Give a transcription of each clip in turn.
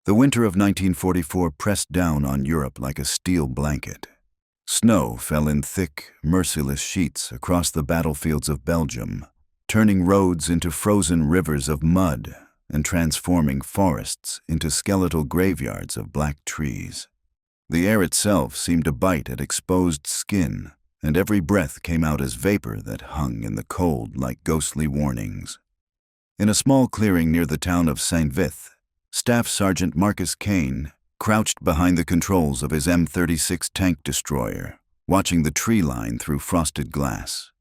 The winter of 1944 pressed down on Europe like a steel blanket. Snow fell in thick, merciless sheets across the battlefields of Belgium, turning roads into frozen rivers of mud and transforming forests into skeletal graveyards of black trees. The air itself seemed to bite at exposed skin, and every breath came out as vapor that hung in the cold like ghostly warnings. In a small clearing near the town of Saint-Vith, Staff Sergeant Marcus Kane crouched behind the controls of his M36 tank destroyer, watching the tree line through frosted glass.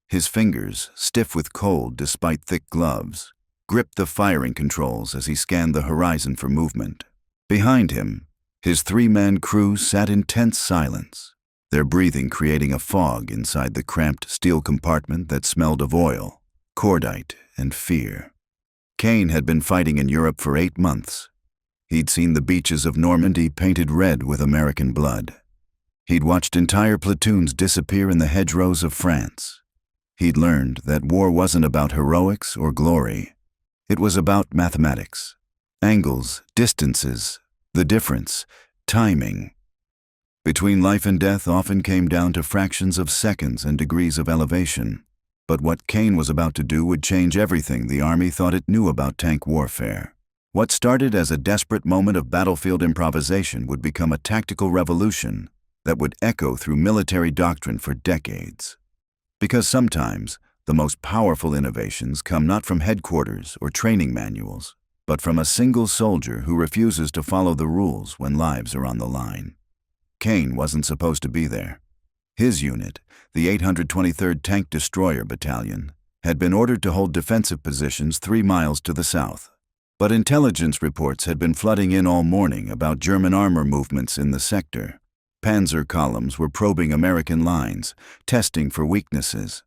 His fingers, stiff with cold despite thick gloves, gripped the firing controls as he scanned the horizon for movement. Behind him, his three-man crew sat in tense silence, their breathing creating a fog inside the cramped steel compartment that smelled of oil, cordite, and fear. Kane had been fighting in Europe for 8 months. He'd seen the beaches of Normandy painted red with American blood. He'd watched entire platoons disappear in the hedgerows of France. He'd learned that war wasn't about heroics or glory. It was about mathematics. Angles, distances, the difference, timing. Between life and death often came down to fractions of seconds and degrees of elevation. But what Kane was about to do would change everything the Army thought it knew about tank warfare. What started as a desperate moment of battlefield improvisation would become a tactical revolution that would echo through military doctrine for decades. Because sometimes, the most powerful innovations come not from headquarters or training manuals, but from a single soldier who refuses to follow the rules when lives are on the line. Kane wasn't supposed to be there. His unit, the 823rd Tank Destroyer Battalion, had been ordered to hold defensive positions 3 miles to the south. But intelligence reports had been flooding in all morning about German armor movements in the sector. Panzer columns were probing American lines, testing for weaknesses.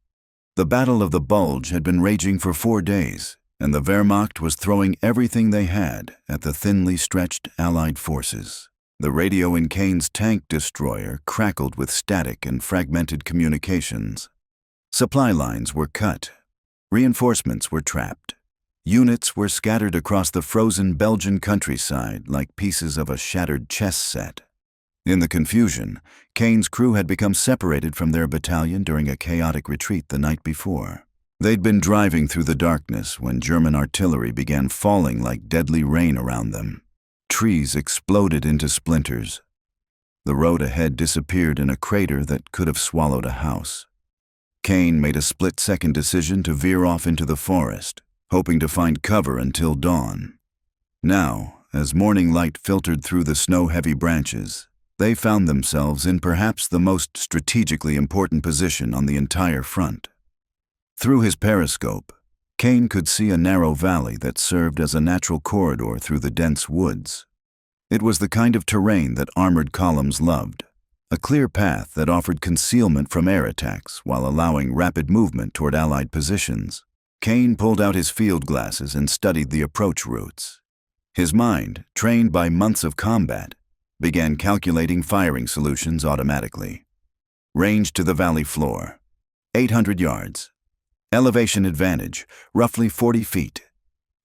The Battle of the Bulge had been raging for 4 days, and the Wehrmacht was throwing everything they had at the thinly stretched Allied forces. The radio in Kane's tank destroyer crackled with static and fragmented communications. Supply lines were cut. Reinforcements were trapped. Units were scattered across the frozen Belgian countryside like pieces of a shattered chess set. In the confusion, Kane's crew had become separated from their battalion during a chaotic retreat the night before. They'd been driving through the darkness when German artillery began falling like deadly rain around them. Trees exploded into splinters. The road ahead disappeared in a crater that could have swallowed a house. Kane made a split-second decision to veer off into the forest, hoping to find cover until dawn. Now, as morning light filtered through the snow-heavy branches, they found themselves in perhaps the most strategically important position on the entire front. Through his periscope, Kane could see a narrow valley that served as a natural corridor through the dense woods. It was the kind of terrain that armored columns loved, a clear path that offered concealment from air attacks while allowing rapid movement toward Allied positions. Kane pulled out his field glasses and studied the approach routes. His mind, trained by months of combat, began calculating firing solutions automatically. Range to the valley floor, 800 yards. Elevation advantage, roughly 40 feet.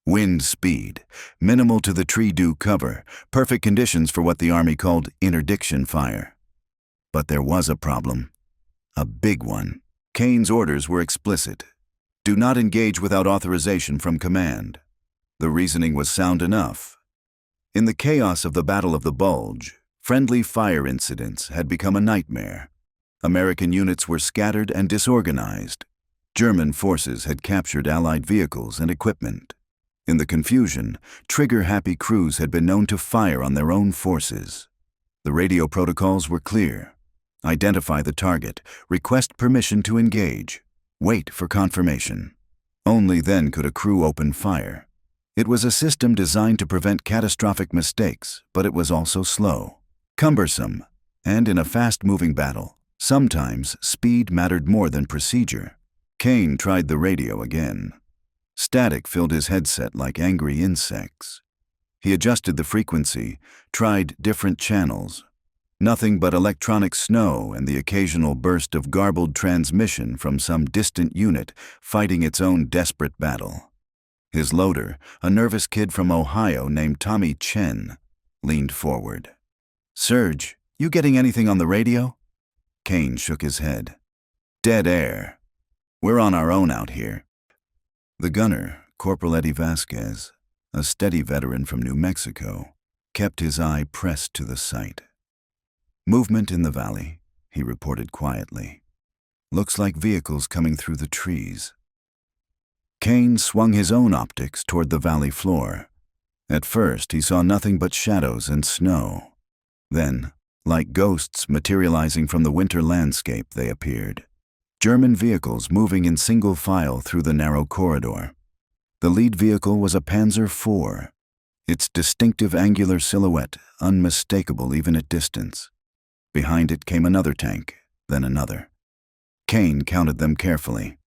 Wind speed, minimal to the tree-dew cover, perfect conditions for what the Army called interdiction fire. But there was a problem. A big one. Kane's orders were explicit. Do not engage without authorization from command. The reasoning was sound enough. In the chaos of the Battle of the Bulge, friendly fire incidents had become a nightmare. American units were scattered and disorganized. German forces had captured Allied vehicles and equipment. In the confusion, trigger-happy crews had been known to fire on their own forces. The radio protocols were clear. Identify the target, request permission to engage, wait for confirmation. Only then could a crew open fire. It was a system designed to prevent catastrophic mistakes, but it was also slow, cumbersome, and in a fast-moving battle, sometimes speed mattered more than procedure. Kane tried the radio again. Static filled his headset like angry insects. He adjusted the frequency, tried different channels. Nothing but electronic snow and the occasional burst of garbled transmission from some distant unit fighting its own desperate battle. His loader, a nervous kid from Ohio named Tommy Chen, leaned forward. "Serge, you getting anything on the radio?" Kane shook his head. "Dead air. We're on our own out here." The gunner, Corporal Eddie Vasquez, a steady veteran from New Mexico, kept his eye pressed to the sight. "Movement in the valley," he reported quietly. "Looks like vehicles coming through the trees." Kane swung his own optics toward the valley floor. At first, he saw nothing but shadows and snow. Then, like ghosts materializing from the winter landscape, they appeared. German vehicles moving in single file through the narrow corridor. The lead vehicle was a Panzer IV, its distinctive angular silhouette unmistakable even at distance. Behind it came another tank, then another. Kane counted them carefully.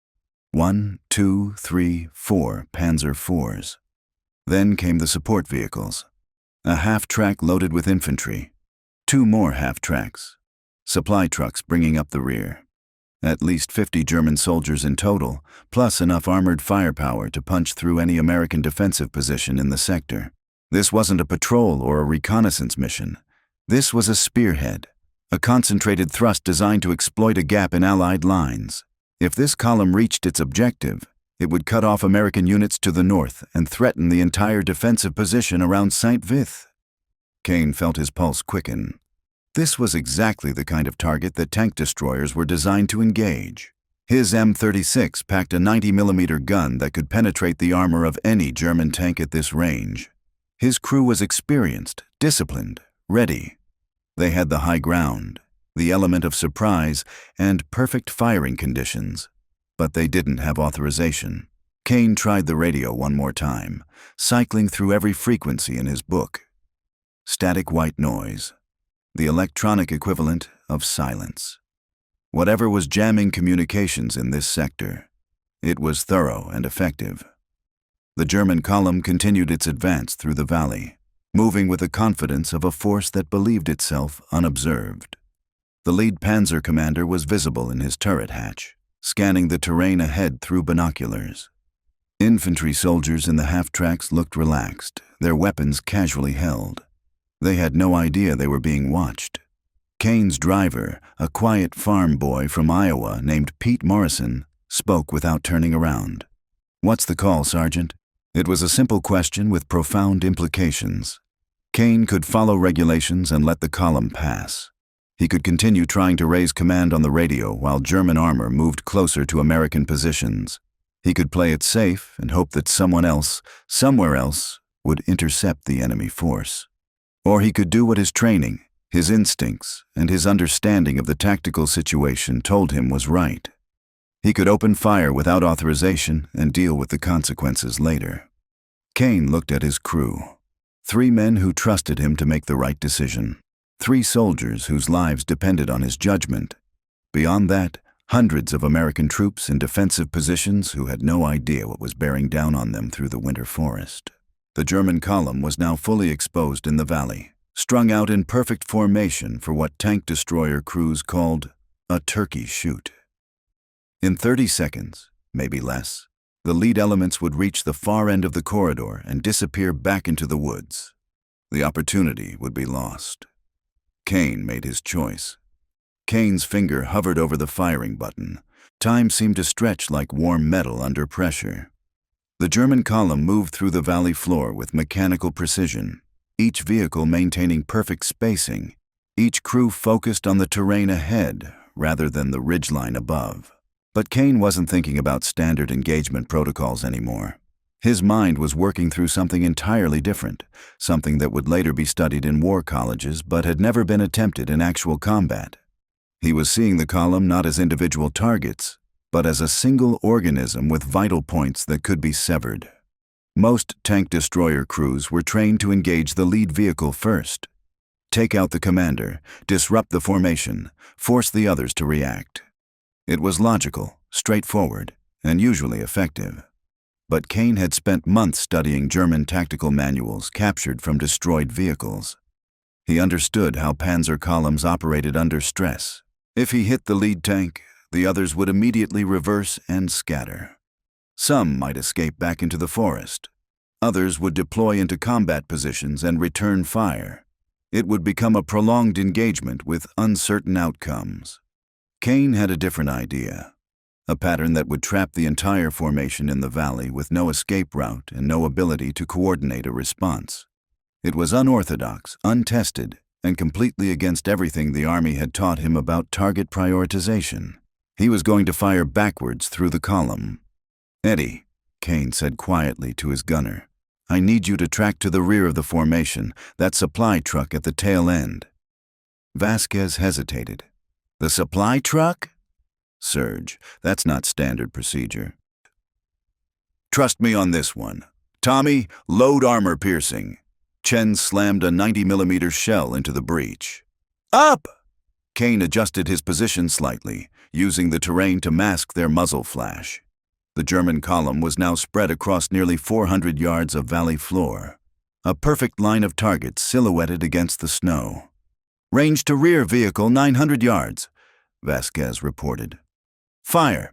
1, 2, 3, 4 Panzer IVs. Then came the support vehicles. A half-track loaded with infantry. 2 more half-tracks. Supply trucks bringing up the rear. At least 50 German soldiers in total, plus enough armored firepower to punch through any American defensive position in the sector. This wasn't a patrol or a reconnaissance mission. This was a spearhead, a concentrated thrust designed to exploit a gap in Allied lines. If this column reached its objective, it would cut off American units to the north and threaten the entire defensive position around Saint-Vith. Kane felt his pulse quicken. This was exactly the kind of target that tank destroyers were designed to engage. His M36 packed a 90mm gun that could penetrate the armor of any German tank at this range. His crew was experienced, disciplined, ready. They had the high ground, the element of surprise, and perfect firing conditions. But they didn't have authorization. Kane tried the radio one more time, cycling through every frequency in his book. Static white noise. The electronic equivalent of silence. Whatever was jamming communications in this sector, it was thorough and effective. The German column continued its advance through the valley, moving with the confidence of a force that believed itself unobserved. The lead Panzer commander was visible in his turret hatch, scanning the terrain ahead through binoculars. Infantry soldiers in the half-tracks looked relaxed, their weapons casually held. They had no idea they were being watched. Kane's driver, a quiet farm boy from Iowa named Pete Morrison, spoke without turning around. "What's the call, Sergeant?" It was a simple question with profound implications. Kane could follow regulations and let the column pass. He could continue trying to raise command on the radio while German armor moved closer to American positions. He could play it safe and hope that someone else, somewhere else, would intercept the enemy force. Or he could do what his training, his instincts, and his understanding of the tactical situation told him was right. He could open fire without authorization and deal with the consequences later. Kane looked at his crew. 3 men who trusted him to make the right decision. 3 soldiers whose lives depended on his judgment. Beyond that, hundreds of American troops in defensive positions who had no idea what was bearing down on them through the winter forest. The German column was now fully exposed in the valley, strung out in perfect formation for what tank destroyer crews called a turkey shoot. In 30 seconds, maybe less, the lead elements would reach the far end of the corridor and disappear back into the woods. The opportunity would be lost. Kane made his choice. Kane's finger hovered over the firing button. Time seemed to stretch like warm metal under pressure. The German column moved through the valley floor with mechanical precision, each vehicle maintaining perfect spacing, each crew focused on the terrain ahead rather than the ridgeline above. But Kane wasn't thinking about standard engagement protocols anymore. His mind was working through something entirely different, something that would later be studied in war colleges but had never been attempted in actual combat. He was seeing the column not as individual targets, but as a single organism with vital points that could be severed. Most tank destroyer crews were trained to engage the lead vehicle first. Take out the commander, disrupt the formation, force the others to react. It was logical, straightforward, and usually effective. But Kane had spent months studying German tactical manuals captured from destroyed vehicles. He understood how Panzer columns operated under stress. If he hit the lead tank, the others would immediately reverse and scatter. Some might escape back into the forest. Others would deploy into combat positions and return fire, It would become a prolonged engagement with uncertain outcomes. Kane had a different idea. A pattern that would trap the entire formation in the valley with no escape route and no ability to coordinate a response. It was unorthodox, untested, and completely against everything the Army had taught him about target prioritization. He was going to fire backwards through the column. "Eddie," Kane said quietly to his gunner, "I need you to track to the rear of the formation, that supply truck at the tail end." Vasquez hesitated. "The supply truck?" "Surge, that's not standard procedure." "Trust me on this one. Tommy, load armor piercing." Chen slammed a 90mm shell into the breach. "Up!" Kane adjusted his position slightly, using the terrain to mask their muzzle flash. The German column was now spread across nearly 400 yards of valley floor. A perfect line of targets silhouetted against the snow. "Range to rear vehicle 900 yards, Vasquez reported. "Fire!"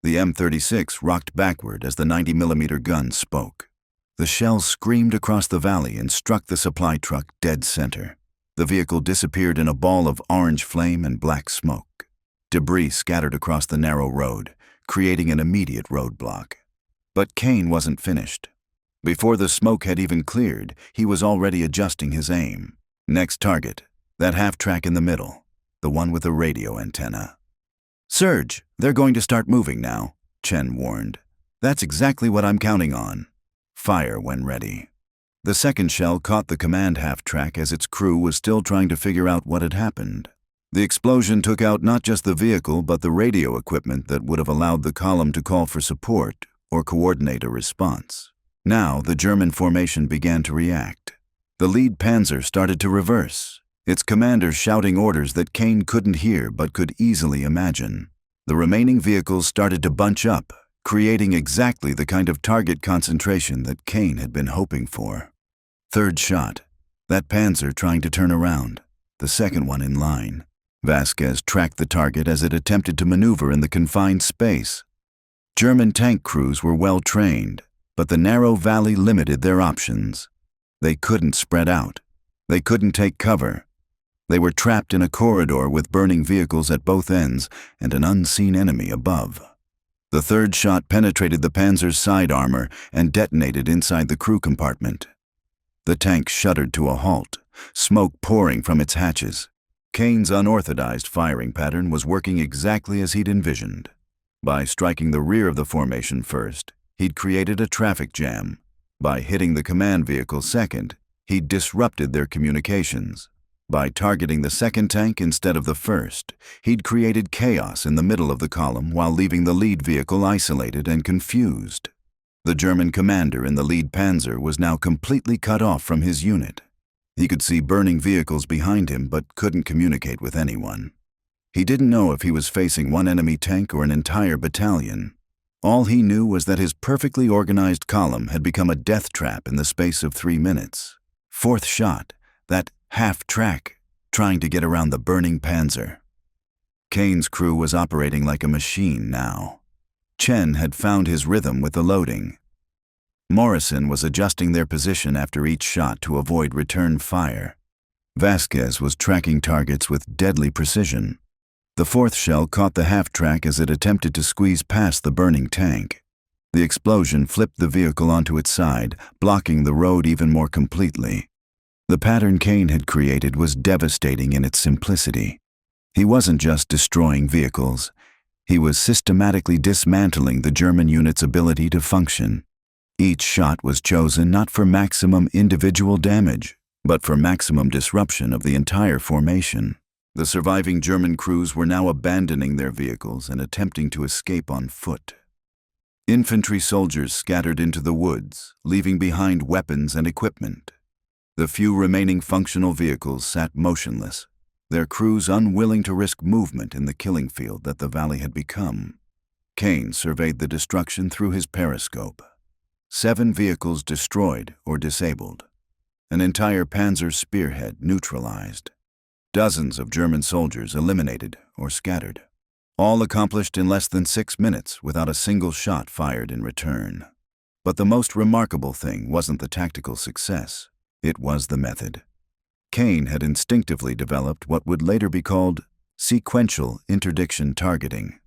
The M36 rocked backward as the 90mm gun spoke. The shells screamed across the valley and struck the supply truck dead center. The vehicle disappeared in a ball of orange flame and black smoke. Debris scattered across the narrow road, creating an immediate roadblock. But Kane wasn't finished. Before the smoke had even cleared, he was already adjusting his aim. Next target, that half-track in the middle, the one with the radio antenna. "Surge, they're going to start moving now," Chen warned. "That's exactly what I'm counting on. Fire when ready." The second shell caught the command half-track as its crew was still trying to figure out what had happened. The explosion took out not just the vehicle but the radio equipment that would have allowed the column to call for support or coordinate a response. Now the German formation began to react. The lead Panzer started to reverse, its commander shouting orders that Kane couldn't hear but could easily imagine. The remaining vehicles started to bunch up, creating exactly the kind of target concentration that Kane had been hoping for. Third shot, that Panzer trying to turn around, the second one in line. Vasquez tracked the target as it attempted to maneuver in the confined space. German tank crews were well trained, but the narrow valley limited their options. They couldn't spread out. They couldn't take cover. They were trapped in a corridor with burning vehicles at both ends and an unseen enemy above. The third shot penetrated the Panzer's side armor and detonated inside the crew compartment. The tank shuddered to a halt, smoke pouring from its hatches. Kane's unorthodox firing pattern was working exactly as he'd envisioned. By striking the rear of the formation first, he'd created a traffic jam. By hitting the command vehicle second, he'd disrupted their communications. By targeting the second tank instead of the first, he'd created chaos in the middle of the column while leaving the lead vehicle isolated and confused. The German commander in the lead Panzer was now completely cut off from his unit. He could see burning vehicles behind him but couldn't communicate with anyone. He didn't know if he was facing one enemy tank or an entire battalion. All he knew was that his perfectly organized column had become a death trap in the space of 3 minutes. Fourth shot, that half-track, trying to get around the burning Panzer. Kane's crew was operating like a machine now. Chen had found his rhythm with the loading. Morrison was adjusting their position after each shot to avoid return fire. Vasquez was tracking targets with deadly precision. The fourth shell caught the half-track as it attempted to squeeze past the burning tank. The explosion flipped the vehicle onto its side, blocking the road even more completely. The pattern Kane had created was devastating in its simplicity. He wasn't just destroying vehicles. He was systematically dismantling the German unit's ability to function. Each shot was chosen not for maximum individual damage, but for maximum disruption of the entire formation. The surviving German crews were now abandoning their vehicles and attempting to escape on foot. Infantry soldiers scattered into the woods, leaving behind weapons and equipment. The few remaining functional vehicles sat motionless, their crews unwilling to risk movement in the killing field that the valley had become. Kane surveyed the destruction through his periscope. 7 vehicles destroyed or disabled. An entire Panzer spearhead neutralized. Dozens of German soldiers eliminated or scattered. All accomplished in less than 6 minutes without a single shot fired in return. But the most remarkable thing wasn't the tactical success. It was the method. Kane had instinctively developed what would later be called sequential interdiction targeting.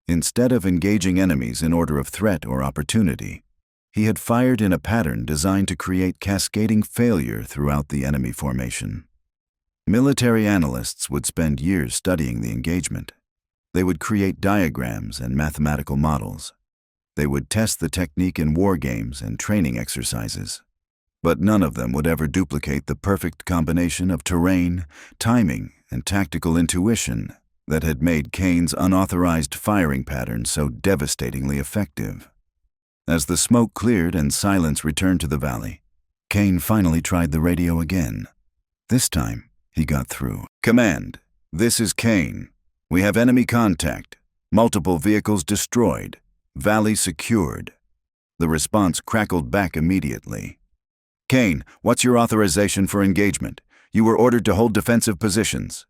Instead of engaging enemies in order of threat or opportunity, he had fired in a pattern designed to create cascading failure throughout the enemy formation. Military analysts would spend years studying the engagement. They would create diagrams and mathematical models. They would test the technique in war games and training exercises. But none of them would ever duplicate the perfect combination of terrain, timing, and tactical intuition that had made Kane's unauthorized firing pattern so devastatingly effective. As the smoke cleared and silence returned to the valley, Kane finally tried the radio again. This time, he got through. "Command, this is Kane. We have enemy contact. Multiple vehicles destroyed. Valley secured." The response crackled back immediately. "Kane, what's your authorization for engagement? You were ordered to hold defensive positions."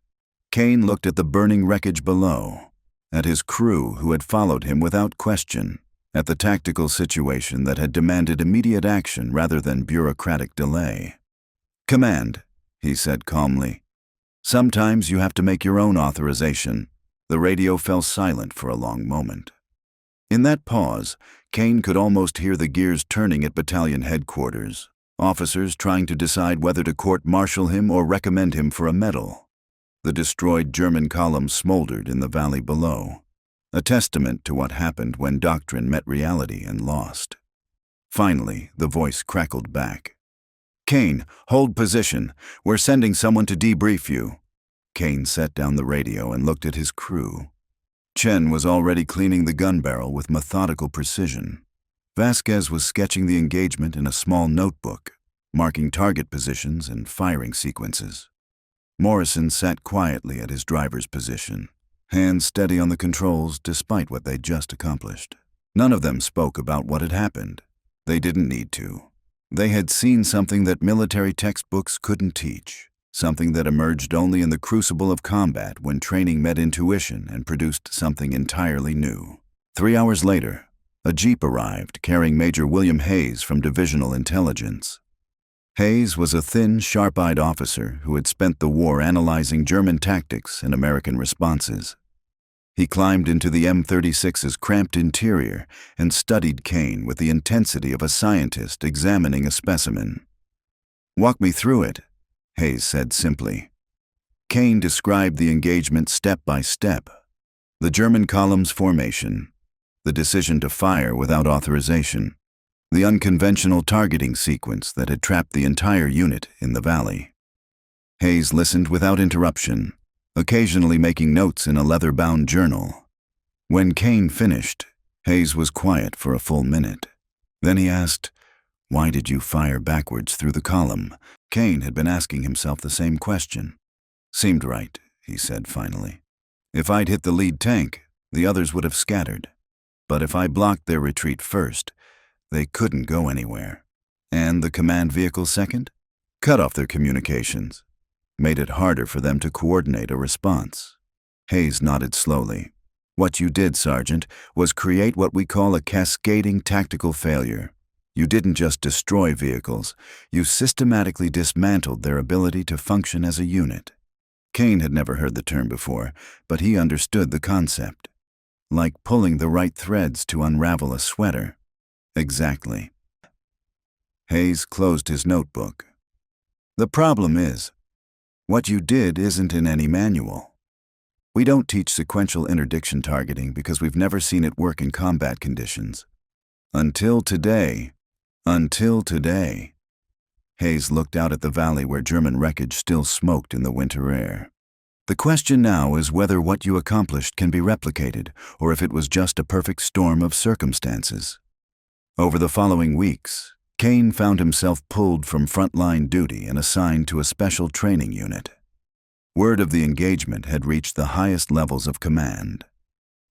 Kane looked at the burning wreckage below, at his crew who had followed him without question, at the tactical situation that had demanded immediate action rather than bureaucratic delay. "Command," he said calmly. "Sometimes you have to make your own authorization." The radio fell silent for a long moment. In that pause, Kane could almost hear the gears turning at battalion headquarters, officers trying to decide whether to court-martial him or recommend him for a medal. The destroyed German column smoldered in the valley below, a testament to what happened when doctrine met reality and lost. Finally, the voice crackled back. "Kane, hold position. We're sending someone to debrief you." Kane set down the radio and looked at his crew. Chen was already cleaning the gun barrel with methodical precision. Vasquez was sketching the engagement in a small notebook, marking target positions and firing sequences. Morrison sat quietly at his driver's position, hands steady on the controls despite what they'd just accomplished. None of them spoke about what had happened. They didn't need to. They had seen something that military textbooks couldn't teach, something that emerged only in the crucible of combat when training met intuition and produced something entirely new. 3 hours later, a jeep arrived carrying Major William Hayes from Divisional Intelligence. Hayes was a thin, sharp-eyed officer who had spent the war analyzing German tactics and American responses. He climbed into the M-36's cramped interior and studied Kane with the intensity of a scientist examining a specimen. "Walk me through it," Hayes said simply. Kane described the engagement step by step. The German column's formation, the decision to fire without authorization, the unconventional targeting sequence that had trapped the entire unit in the valley. Hayes listened without interruption, occasionally making notes in a leather-bound journal. When Kane finished, Hayes was quiet for a full minute. Then he asked, "Why did you fire backwards through the column?" Kane had been asking himself the same question. "Seemed right," he said finally. "If I'd hit the lead tank, the others would have scattered. But if I blocked their retreat first, they couldn't go anywhere. And the command vehicle second? Cut off their communications. Made it harder for them to coordinate a response." Hayes nodded slowly. "What you did, Sergeant, was create what we call a cascading tactical failure. You didn't just destroy vehicles, you systematically dismantled their ability to function as a unit." Kane had never heard the term before, but he understood the concept. Like pulling the right threads to unravel a sweater. Exactly. Hayes closed his notebook. "The problem is, what you did isn't in any manual. We don't teach sequential interdiction targeting because we've never seen it work in combat conditions. Until today. Hayes looked out at the valley where German wreckage still smoked in the winter air. "The question now is whether what you accomplished can be replicated, or if it was just a perfect storm of circumstances." Over the following weeks, Kane found himself pulled from frontline duty and assigned to a special training unit. Word of the engagement had reached the highest levels of command.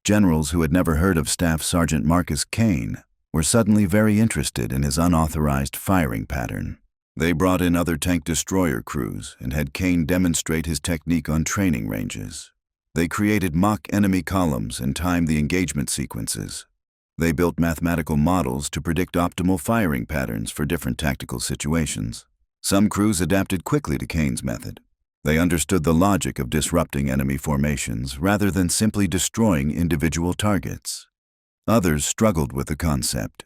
Generals who had never heard of Staff Sergeant Marcus Kane were suddenly very interested in his unauthorized firing pattern. They brought in other tank destroyer crews and had Kane demonstrate his technique on training ranges. They created mock enemy columns and timed the engagement sequences. They built mathematical models to predict optimal firing patterns for different tactical situations. Some crews adapted quickly to Kane's method. They understood the logic of disrupting enemy formations rather than simply destroying individual targets. Others struggled with the concept.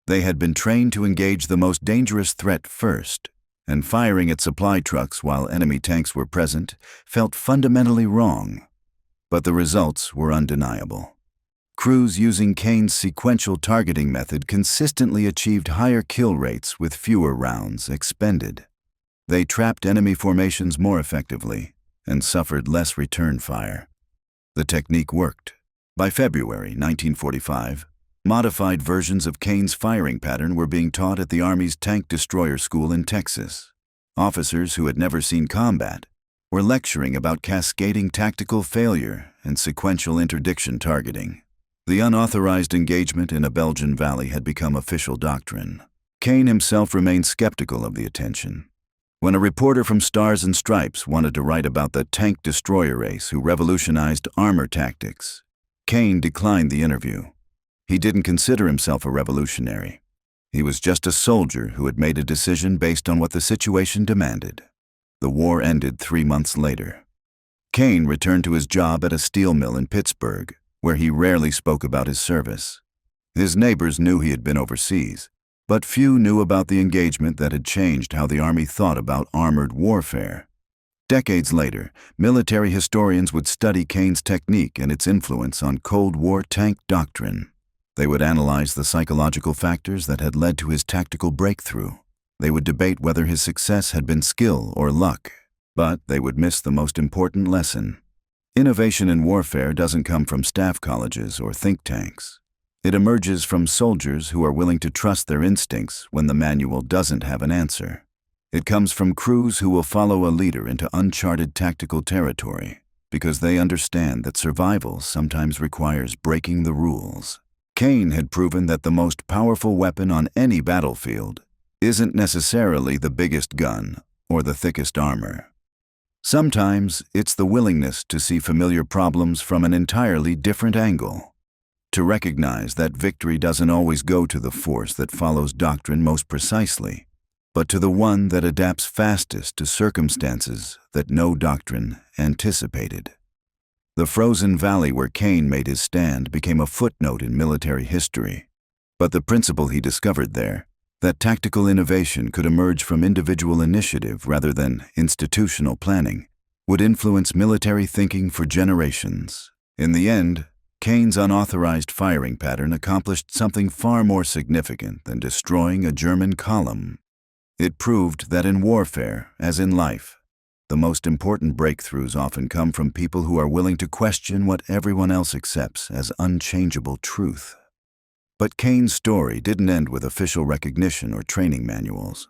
They had been trained to engage the most dangerous threat first, and firing at supply trucks while enemy tanks were present felt fundamentally wrong. But the results were undeniable. Crews using Kane's sequential targeting method consistently achieved higher kill rates with fewer rounds expended. They trapped enemy formations more effectively and suffered less return fire. The technique worked. By February 1945, modified versions of Kane's firing pattern were being taught at the Army's tank destroyer school in Texas. Officers who had never seen combat were lecturing about cascading tactical failure and sequential interdiction targeting. The unauthorized engagement in a Belgian valley had become official doctrine. Kane himself remained skeptical of the attention. When a reporter from Stars and Stripes wanted to write about the tank destroyer race who revolutionized armor tactics, Kane declined the interview. He didn't consider himself a revolutionary. He was just a soldier who had made a decision based on what the situation demanded. The war ended 3 months later. Kane returned to his job at a steel mill in Pittsburgh, where he rarely spoke about his service. His neighbors knew he had been overseas, but few knew about the engagement that had changed how the Army thought about armored warfare. Decades later, military historians would study Kane's technique and its influence on Cold War tank doctrine. They would analyze the psychological factors that had led to his tactical breakthrough. They would debate whether his success had been skill or luck, but they would miss the most important lesson. Innovation in warfare doesn't come from staff colleges or think tanks. It emerges from soldiers who are willing to trust their instincts when the manual doesn't have an answer. It comes from crews who will follow a leader into uncharted tactical territory because they understand that survival sometimes requires breaking the rules. Kane had proven that the most powerful weapon on any battlefield isn't necessarily the biggest gun or the thickest armor. Sometimes it's the willingness to see familiar problems from an entirely different angle. To recognize that victory doesn't always go to the force that follows doctrine most precisely, but to the one that adapts fastest to circumstances that no doctrine anticipated. The frozen valley where Kane made his stand became a footnote in military history, but the principle he discovered there, that tactical innovation could emerge from individual initiative rather than institutional planning, would influence military thinking for generations. In the end, Kane's unauthorized firing pattern accomplished something far more significant than destroying a German column. It proved that in warfare, as in life, the most important breakthroughs often come from people who are willing to question what everyone else accepts as unchangeable truth. But Kane's story didn't end with official recognition or training manuals.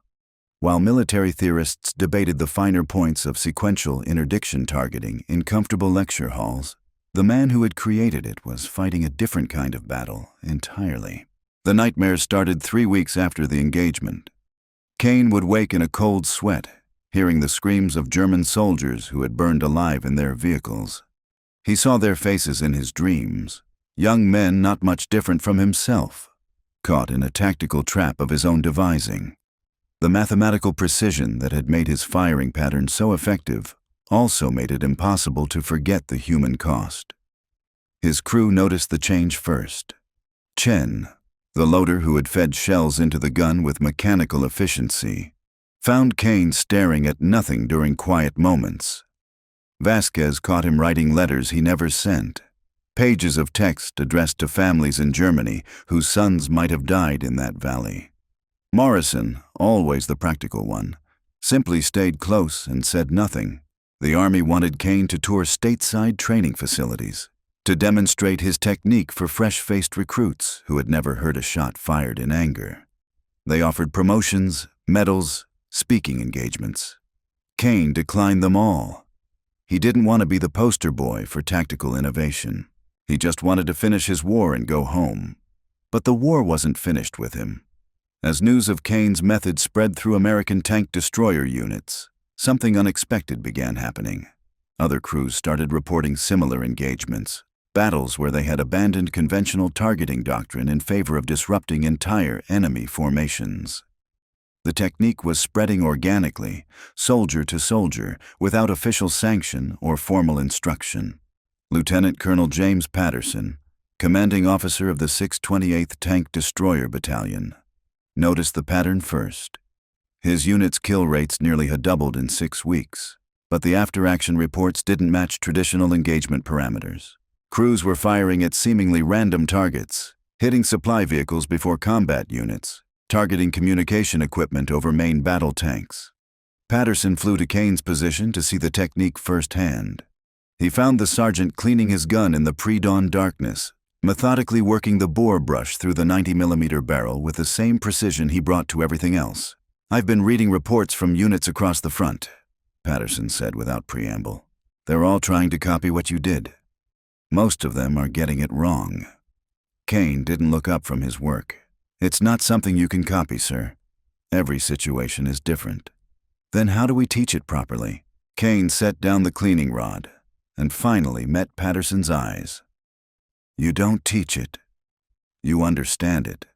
While military theorists debated the finer points of sequential interdiction targeting in comfortable lecture halls, the man who had created it was fighting a different kind of battle entirely. The nightmares started 3 weeks after the engagement. Kane would wake in a cold sweat, hearing the screams of German soldiers who had burned alive in their vehicles. He saw their faces in his dreams, young men not much different from himself, caught in a tactical trap of his own devising. The mathematical precision that had made his firing pattern so effective also made it impossible to forget the human cost. His crew noticed the change first. Chen, the loader who had fed shells into the gun with mechanical efficiency, found Kane staring at nothing during quiet moments. Vasquez caught him writing letters he never sent, pages of text addressed to families in Germany whose sons might have died in that valley. Morrison, always the practical one, simply stayed close and said nothing. The Army wanted Kane to tour stateside training facilities, to demonstrate his technique for fresh-faced recruits who had never heard a shot fired in anger. They offered promotions, medals, speaking engagements. Kane declined them all. He didn't want to be the poster boy for tactical innovation. He just wanted to finish his war and go home. But the war wasn't finished with him. As news of Kane's method spread through American tank destroyer units, something unexpected began happening. Other crews started reporting similar engagements, battles where they had abandoned conventional targeting doctrine in favor of disrupting entire enemy formations. The technique was spreading organically, soldier to soldier, without official sanction or formal instruction. Lieutenant Colonel James Patterson, commanding officer of the 628th Tank Destroyer Battalion, noticed the pattern first. His unit's kill rates nearly had doubled in 6 weeks, but the after-action reports didn't match traditional engagement parameters. Crews were firing at seemingly random targets, hitting supply vehicles before combat units, targeting communication equipment over main battle tanks. Patterson flew to Kane's position to see the technique firsthand. He found the sergeant cleaning his gun in the pre-dawn darkness, methodically working the bore brush through the 90mm barrel with the same precision he brought to everything else. "I've been reading reports from units across the front," Patterson said without preamble. "They're all trying to copy what you did. Most of them are getting it wrong." Kane didn't look up from his work. "It's not something you can copy, sir. Every situation is different." "Then how do we teach it properly?" Kane set down the cleaning rod and finally met Patterson's eyes. "You don't teach it. You understand it.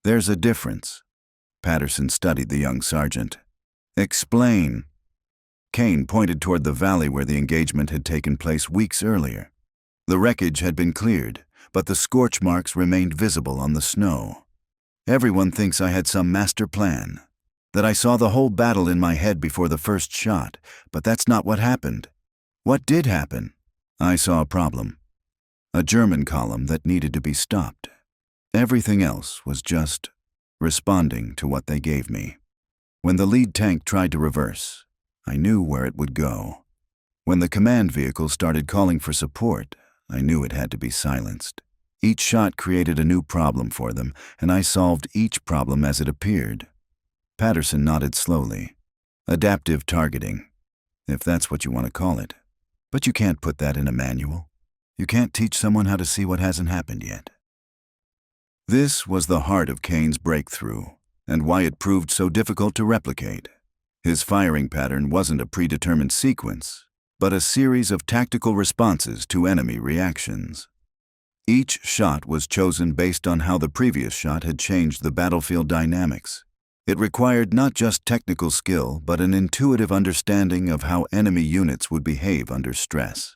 There's a difference." Patterson studied the young sergeant. "Explain." Kane pointed toward the valley where the engagement had taken place weeks earlier. The wreckage had been cleared, but the scorch marks remained visible on the snow. "Everyone thinks I had some master plan, that I saw the whole battle in my head before the first shot, but that's not what happened." "What did happen?" "I saw a problem. A German column that needed to be stopped. Everything else was just responding to what they gave me. When the lead tank tried to reverse, I knew where it would go. When the command vehicle started calling for support, I knew it had to be silenced. Each shot created a new problem for them, and I solved each problem as it appeared." Patterson nodded slowly. "Adaptive targeting, if that's what you want to call it. But you can't put that in a manual. You can't teach someone how to see what hasn't happened yet." This was the heart of Kane's breakthrough, and why it proved so difficult to replicate. His firing pattern wasn't a predetermined sequence, but a series of tactical responses to enemy reactions. Each shot was chosen based on how the previous shot had changed the battlefield dynamics. It required not just technical skill, but an intuitive understanding of how enemy units would behave under stress.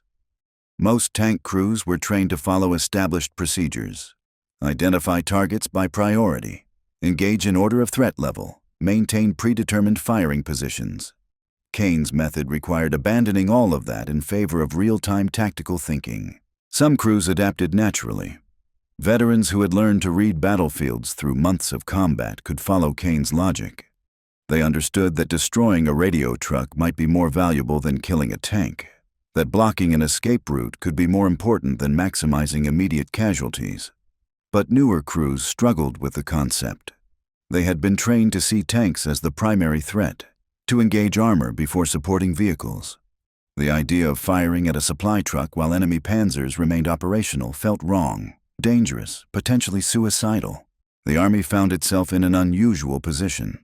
Most tank crews were trained to follow established procedures: identify targets by priority, engage in order of threat level, maintain predetermined firing positions. Kane's method required abandoning all of that in favor of real-time tactical thinking. Some crews adapted naturally. Veterans who had learned to read battlefields through months of combat could follow Kane's logic. They understood that destroying a radio truck might be more valuable than killing a tank, that blocking an escape route could be more important than maximizing immediate casualties. But newer crews struggled with the concept. They had been trained to see tanks as the primary threat, to engage armor before supporting vehicles. The idea of firing at a supply truck while enemy panzers remained operational felt wrong, dangerous, potentially suicidal. The Army found itself in an unusual position.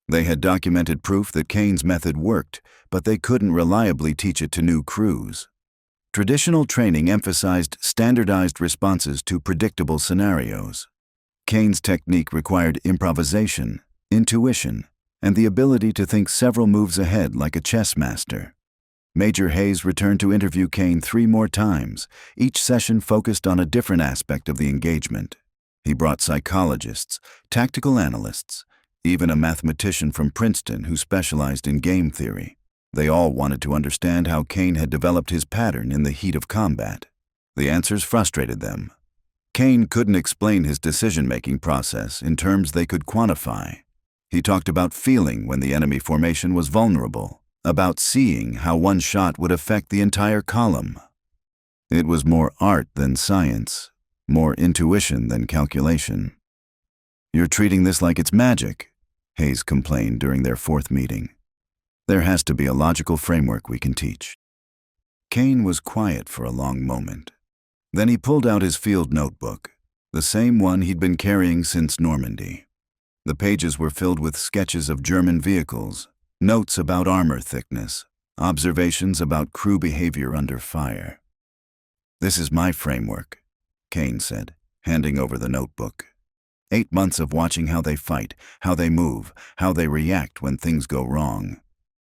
They had documented proof that Kane's method worked, but they couldn't reliably teach it to new crews. Traditional training emphasized standardized responses to predictable scenarios. Kane's technique required improvisation, intuition, and the ability to think several moves ahead like a chess master. Major Hayes returned to interview Kane 3 more times, each session focused on a different aspect of the engagement. He brought psychologists, tactical analysts, even a mathematician from Princeton who specialized in game theory. They all wanted to understand how Kane had developed his pattern in the heat of combat. The answers frustrated them. Kane couldn't explain his decision-making process in terms they could quantify. He talked about feeling when the enemy formation was vulnerable, about seeing how one shot would affect the entire column. It was more art than science, more intuition than calculation. "You're treating this like it's magic," Hayes complained during their 4th meeting. "There has to be a logical framework we can teach." Kane was quiet for a long moment. Then he pulled out his field notebook, the same one he'd been carrying since Normandy. The pages were filled with sketches of German vehicles, notes about armor thickness, observations about crew behavior under fire. "This is my framework," Kane said, handing over the notebook. 8 months of watching how they fight, how they move, how they react when things go wrong.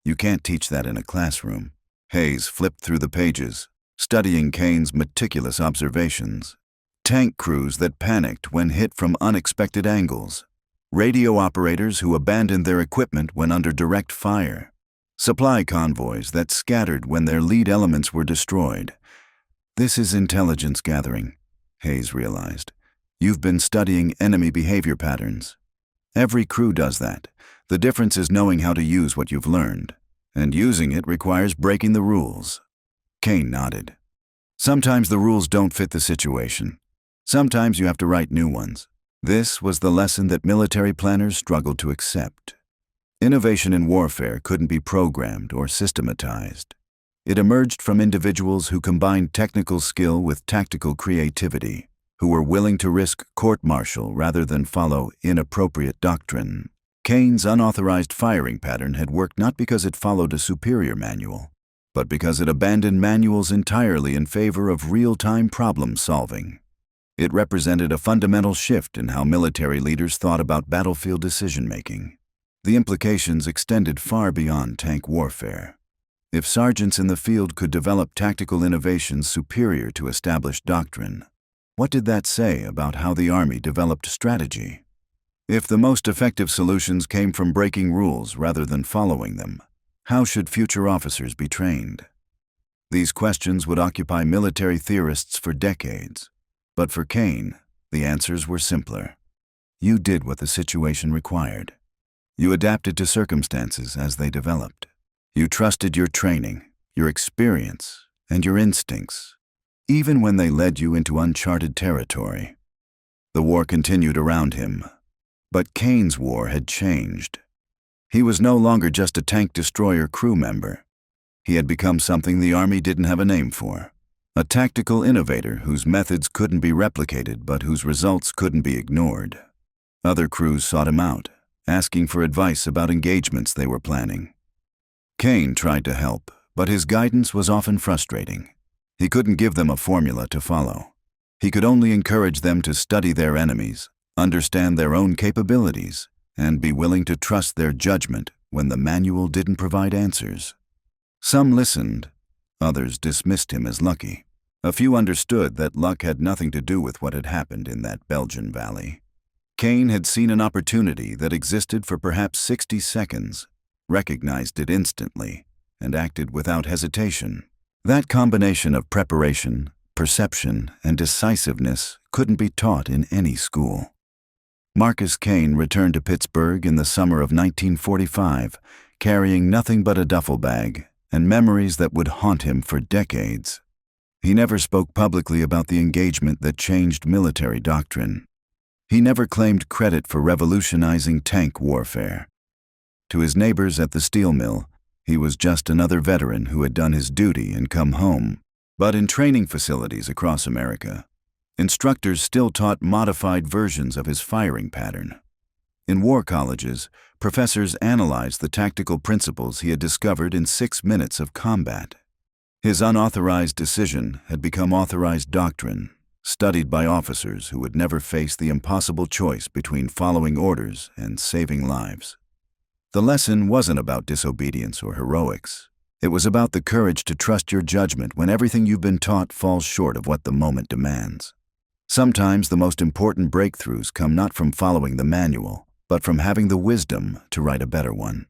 You can't teach that in a classroom. Hayes flipped through the pages, studying Kane's meticulous observations. Tank crews that panicked when hit from unexpected angles. Radio operators who abandoned their equipment when under direct fire. Supply convoys that scattered when their lead elements were destroyed. This is intelligence gathering, Hayes realized. You've been studying enemy behavior patterns. Every crew does that. The difference is knowing how to use what you've learned. And using it requires breaking the rules. Kane nodded. Sometimes the rules don't fit the situation. Sometimes you have to write new ones. This was the lesson that military planners struggled to accept. Innovation in warfare couldn't be programmed or systematized. It emerged from individuals who combined technical skill with tactical creativity, who were willing to risk court-martial rather than follow inappropriate doctrine. Kane's unauthorized firing pattern had worked not because it followed a superior manual, but because it abandoned manuals entirely in favor of real-time problem-solving. It represented a fundamental shift in how military leaders thought about battlefield decision-making. The implications extended far beyond tank warfare. If sergeants in the field could develop tactical innovations superior to established doctrine, what did that say about how the Army developed strategy? If the most effective solutions came from breaking rules rather than following them, how should future officers be trained? These questions would occupy military theorists for decades. But for Kane, the answers were simpler. You did what the situation required. You adapted to circumstances as they developed. You trusted your training, your experience, and your instincts, even when they led you into uncharted territory. The war continued around him, but Kane's war had changed. He was no longer just a tank destroyer crew member. He had become something the Army didn't have a name for. A tactical innovator whose methods couldn't be replicated but whose results couldn't be ignored. Other crews sought him out, asking for advice about engagements they were planning. Kane tried to help, but his guidance was often frustrating. He couldn't give them a formula to follow. He could only encourage them to study their enemies, understand their own capabilities, and be willing to trust their judgment when the manual didn't provide answers. Some listened. Others dismissed him as lucky. A few understood that luck had nothing to do with what had happened in that Belgian valley. Kane had seen an opportunity that existed for perhaps 60 seconds, recognized it instantly, and acted without hesitation. That combination of preparation, perception, and decisiveness couldn't be taught in any school. Marcus Kane returned to Pittsburgh in the summer of 1945, carrying nothing but a duffel bag and memories that would haunt him for decades. He never spoke publicly about the engagement that changed military doctrine. He never claimed credit for revolutionizing tank warfare. To his neighbors at the steel mill, he was just another veteran who had done his duty and come home. But in training facilities across America, instructors still taught modified versions of his firing pattern. In war colleges, professors analyzed the tactical principles he had discovered in 6 minutes of combat. His unauthorized decision had become authorized doctrine, studied by officers who would never face the impossible choice between following orders and saving lives. The lesson wasn't about disobedience or heroics. It was about the courage to trust your judgment when everything you've been taught falls short of what the moment demands. Sometimes the most important breakthroughs come not from following the manual, but from having the wisdom to write a better one.